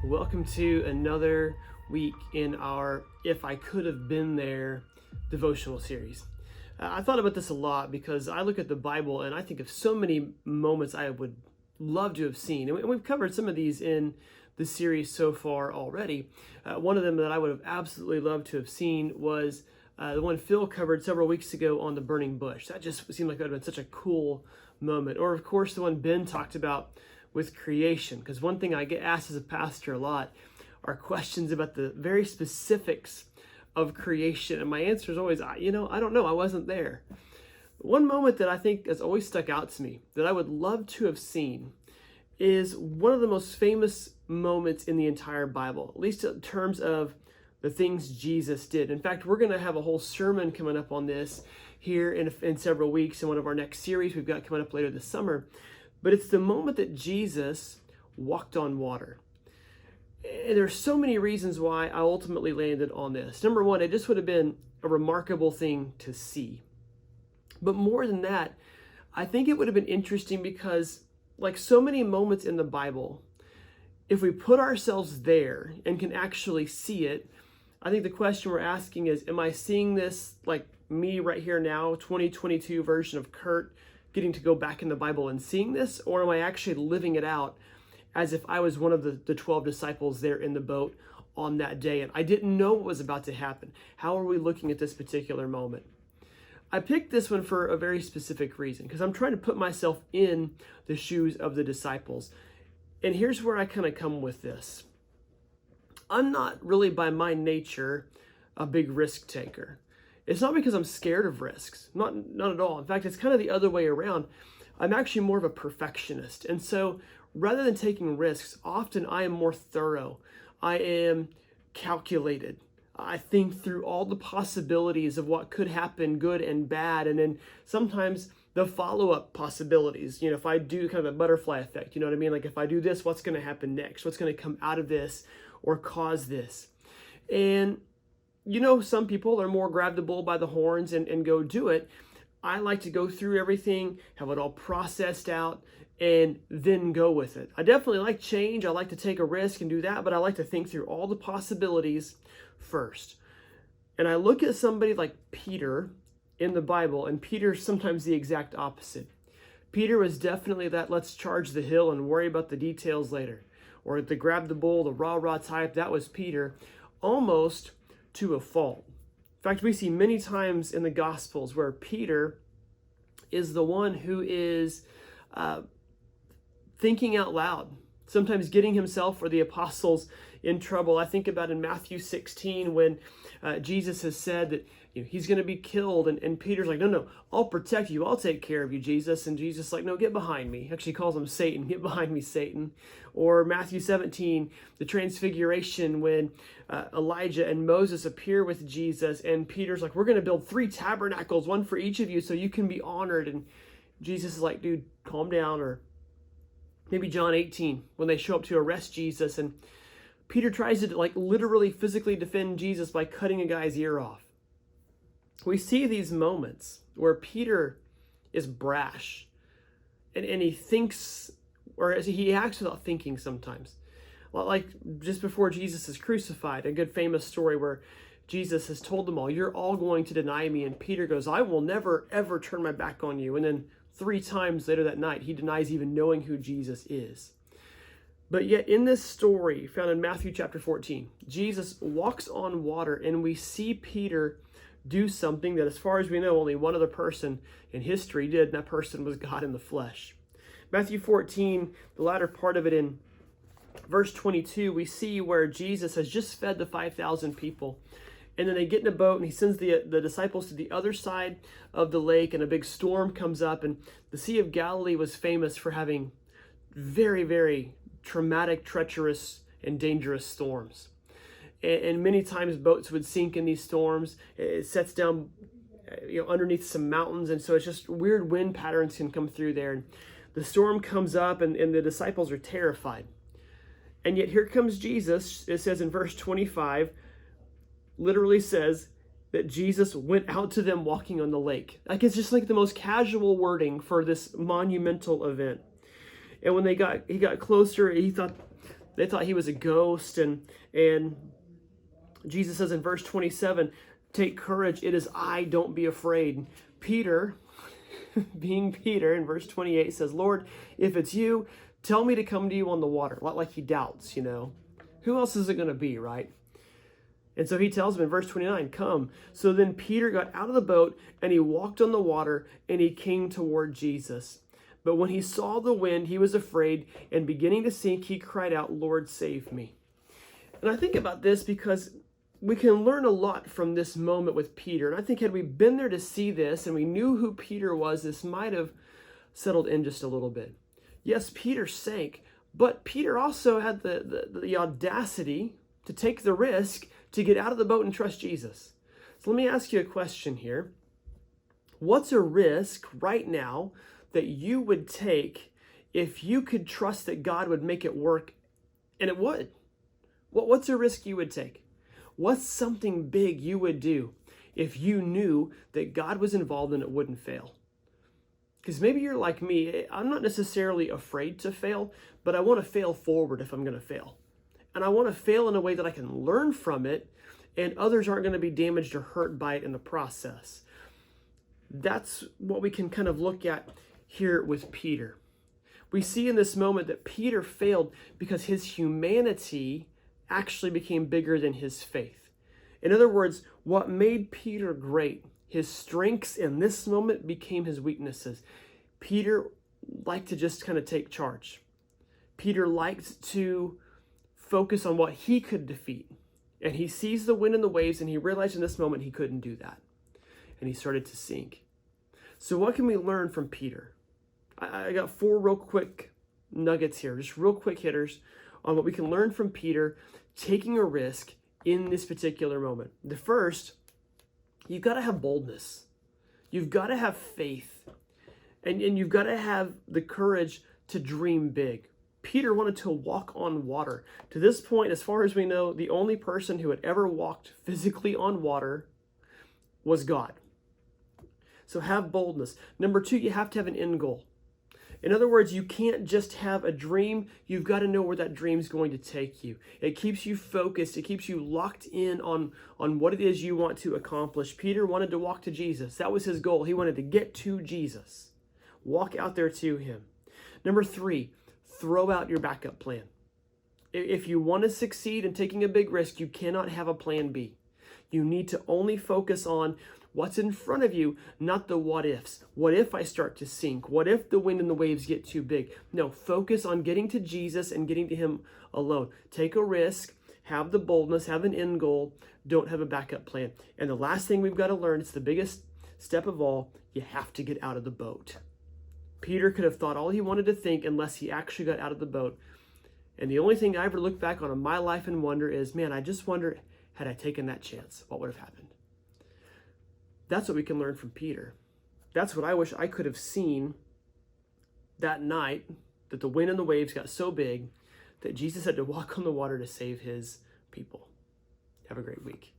Welcome to another week in our If I Could Have Been There devotional series. I thought about this a lot because I look at the Bible and I think of so many moments I would love to have seen. And we've covered some of these in the series so far already. One of them that I would have absolutely loved to have seen was the one Phil covered several weeks ago on the burning bush. That just seemed like that would have been such a cool moment. Or, of course, the one Ben talked about with creation, because one thing I get asked as a pastor a lot are questions about the very specifics of creation, and my answer is always, I don't know, I wasn't there. One moment that I think has always stuck out to me that I would love to have seen is one of the most famous moments in the entire Bible, at least in terms of the things Jesus did. In fact, we're going to have a whole sermon coming up on this here in several weeks in one of our next series we've got coming up later this summer. But it's the moment that Jesus walked on water. And there's so many reasons why I ultimately landed on this. Number one, it just would have been a remarkable thing to see. But more than that, I think it would have been interesting because, like so many moments in the Bible, if we put ourselves there and can actually see it, I think the question we're asking is, am I seeing this like me right here now, 2022 version of Kurt, getting to go back in the Bible and seeing this, or am I actually living it out as if I was one of the 12 disciples there in the boat on that day and I didn't know what was about to happen? How are we looking at this particular moment? I picked this one for a very specific reason, because I'm trying to put myself in the shoes of the disciples. And here's where I kind of come with this. I'm not really by my nature a big risk taker. It's not because I'm scared of risks, not at all. In fact, it's kind of the other way around. I'm actually more of a perfectionist. And so rather than taking risks, often I am more thorough. I am calculated. I think through all the possibilities of what could happen, good and bad. And then sometimes the follow-up possibilities, if I do kind of a butterfly effect, you know what I mean? Like if I do this, what's going to happen next? What's going to come out of this or cause this? And some people are more grab the bull by the horns and go do it. I like to go through everything, have it all processed out, and then go with it. I definitely like change. I like to take a risk and do that, but I like to think through all the possibilities first. And I look at somebody like Peter in the Bible, and Peter's sometimes the exact opposite. Peter was definitely that let's charge the hill and worry about the details later. Or the grab the bull, the rah-rah type, that was Peter, almost to a fault. In fact, we see many times in the Gospels where Peter is the one who is thinking out loud, sometimes getting himself or the apostles in trouble. I think about in Matthew 16 when Jesus has said that he's going to be killed, and Peter's like, no, I'll protect you, I'll take care of you, Jesus. And Jesus is like, no, get behind me. Actually calls him Satan. Get behind me, Satan. Or Matthew 17, the transfiguration when Elijah and Moses appear with Jesus, and Peter's like, we're going to build 3 tabernacles, one for each of you so you can be honored. And Jesus is like, dude, calm down. Or maybe John 18 when they show up to arrest Jesus, and Peter tries to literally physically defend Jesus by cutting a guy's ear off. We see these moments where Peter is brash and he thinks, or he acts without thinking sometimes. Like just before Jesus is crucified, a good famous story where Jesus has told them all, you're all going to deny me. And Peter goes, I will never, ever turn my back on you. And then 3 times later that night, he denies even knowing who Jesus is. But yet in this story found in Matthew chapter 14, Jesus walks on water, and we see Peter do something that, as far as we know, only one other person in history did, and that person was God in the flesh. Matthew 14, the latter part of it in verse 22, we see where Jesus has just fed the 5,000 people. And then they get in a boat, and he sends the disciples to the other side of the lake, and a big storm comes up. And the Sea of Galilee was famous for having very, very traumatic, treacherous, and dangerous storms. And many times boats would sink in these storms. It sets down underneath some mountains, and so it's just weird wind patterns can come through there. And the storm comes up, and the disciples are terrified. And yet here comes Jesus. It says in verse 25, literally says that Jesus went out to them walking on the lake. It's just like the most casual wording for this monumental event. And when he got closer, he thought They thought he was a ghost, and Jesus says in verse 27, take courage, it is I, don't be afraid. Peter, being Peter, in verse 28 says, Lord, if it's you, tell me to come to you on the water. Like he doubts, Who else is it going to be, right? And so he tells him in verse 29, come. So then Peter got out of the boat and he walked on the water and he came toward Jesus. But when he saw the wind, he was afraid, and beginning to sink, he cried out, Lord, save me. And I think about this because we can learn a lot from this moment with Peter. And I think had we been there to see this and we knew who Peter was, this might have settled in just a little bit. Yes, Peter sank, but Peter also had the audacity to take the risk to get out of the boat and trust Jesus. So let me ask you a question here. What's a risk right now that you would take if you could trust that God would make it work? And it would. What's a risk you would take? What's something big you would do if you knew that God was involved and it wouldn't fail? Because maybe you're like me. I'm not necessarily afraid to fail, but I want to fail forward if I'm going to fail. And I want to fail in a way that I can learn from it and others aren't going to be damaged or hurt by it in the process. That's what we can kind of look at here with Peter. We see in this moment that Peter failed because his humanity actually became bigger than his faith. In other words, what made Peter great, his strengths in this moment became his weaknesses. Peter liked to just kind of take charge. Peter liked to focus on what he could defeat. And he sees the wind and the waves, and he realized in this moment he couldn't do that. And he started to sink. So what can we learn from Peter? I got 4 real quick nuggets here, just real quick hitters on what we can learn from Peter taking a risk in this particular moment. The first, you've got to have boldness. You've got to have faith. And you've got to have the courage to dream big. Peter wanted to walk on water. To this point, as far as we know, the only person who had ever walked physically on water was God. So have boldness. Number 2, you have to have an end goal. In other words, you can't just have a dream. You've got to know where that dream's going to take you. It keeps you focused. It keeps you locked in on what it is you want to accomplish. Peter wanted to walk to Jesus. That was his goal. He wanted to get to Jesus. Walk out there to him. Number 3, throw out your backup plan. If you want to succeed in taking a big risk, you cannot have a plan B. You need to only focus on what's in front of you, not the what ifs. What if I start to sink? What if the wind and the waves get too big? No, focus on getting to Jesus and getting to him alone. Take a risk, have the boldness, have an end goal, don't have a backup plan. And the last thing we've got to learn, it's the biggest step of all, you have to get out of the boat. Peter could have thought all he wanted to think unless he actually got out of the boat. And the only thing I ever look back on in my life and wonder is, man, I just wonder, had I taken that chance, what would have happened? That's what we can learn from Peter. That's what I wish I could have seen that night, that the wind and the waves got so big that Jesus had to walk on the water to save his people. Have a great week.